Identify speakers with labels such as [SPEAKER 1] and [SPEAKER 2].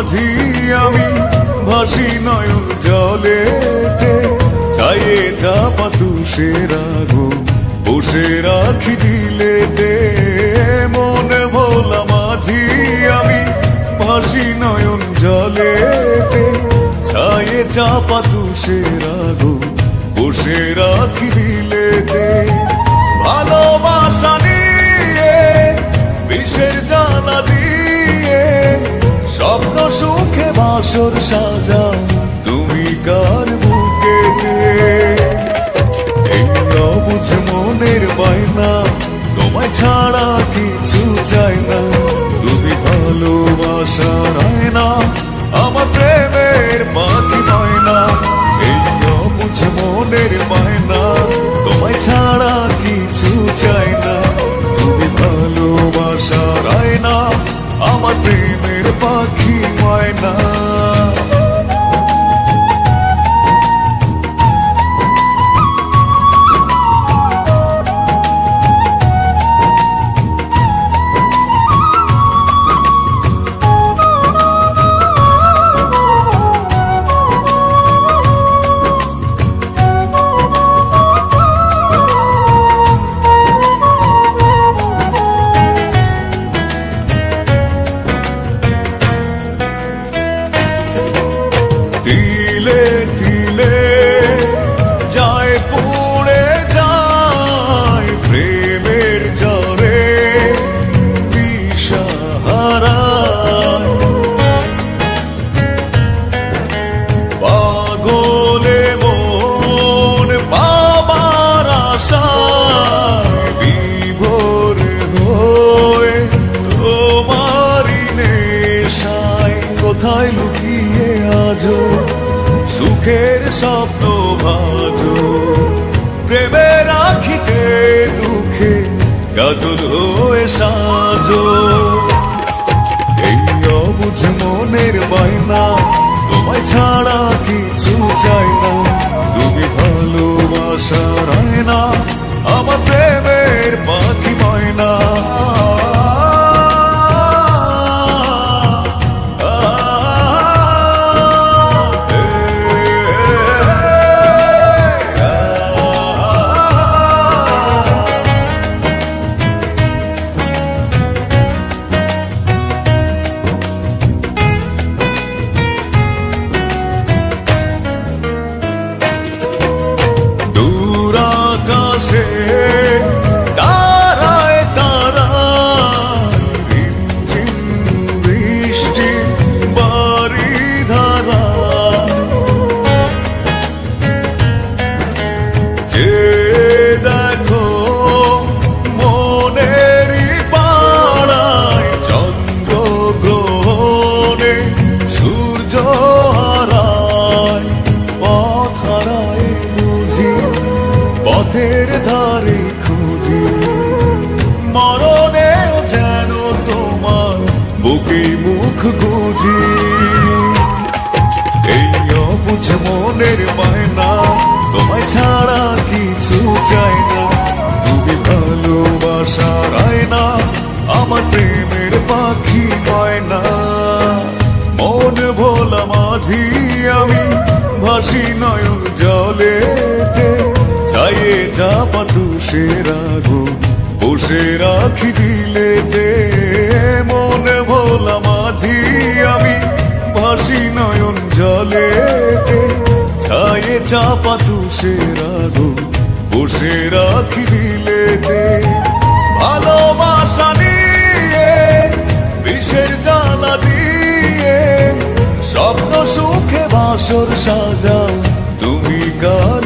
[SPEAKER 1] মাঝি আমি ভাসি নয়ন জলেতে, ছায়ে চাপা তুষের আগুন বসে রাখি দিলেতে। মন ভোলা মাঝি আমি ভাসি নয়ন জলেতে, ছায়ে চাপা তুষের আগুন বসে রাখি দিলেতে। ভালোবাসা নিয়ে বিষের জ্বালা দিয়ে স্বপ্ন সুখে বাসর সাজাও তুমি কার বুকেতে। এই অবুঝ মনের বায়না তোমায় ছাড়া কিছু চাই না, তুমি ভালোবাসার আয়না আমার প্রেমের পাখি ময়না। এই অবুঝ মনের বায়না তোমায় ছাড়া কিছু চাই না, তুমি ভালোবাসার আয়না আমার প্রেমের পাখি ময়না। তিলে তিলে যায় পুড়ে যায় প্রেমের জ্বরে দিশাহারা। পাগলে মন পাবার আশায় বিভোর হয়ে তোমারই নেশায় কোথায় লুকিয়ে আজো সুখের স্বপ্ন ভাজো। প্রেমে রাখিতে দুঃখে কাজল হয়ে সাজো। এই অবুঝ মনের বায়না তোমায় ছাড়া কিছু চাই না, তুমি ভালোবাসার আয়না আমার প্রেমের পাখি ময়না। তারায় তারায় রিমঝিম বৃষ্টি বারি ধারা, যে দেখো মনেরই পাড়ায় চন্দ্র গ্রহণে সূর্য হারায়। পথ হারায় বুঝি পথের ধারে খুঁজি, মরণে যেন তোমার বুকে মুখ গুজি। এই অবুঝ মনের বায়না তোমায় ছাড়া কিছু চাই না, তুমি ভালোবাসার আয়না আমার প্রেমের পাখি ময়না। মন ভোলা মাঝি আমি ভাসি নয়ন জলেতে, ছায়ে চাপা তুষের আগুন বসে রাখি দিলেতে। মন ভোলা মাঝি আমি ভাসি নয়ন জলেতে, ছায়ে চাপা তুষের আগুন বসে রাখি দিলেতে। ভালোবাসা নিয়ে বিষের জ্বালা দিয়ে স্বপ্ন সুখে বাসর সাজাও তুমি কার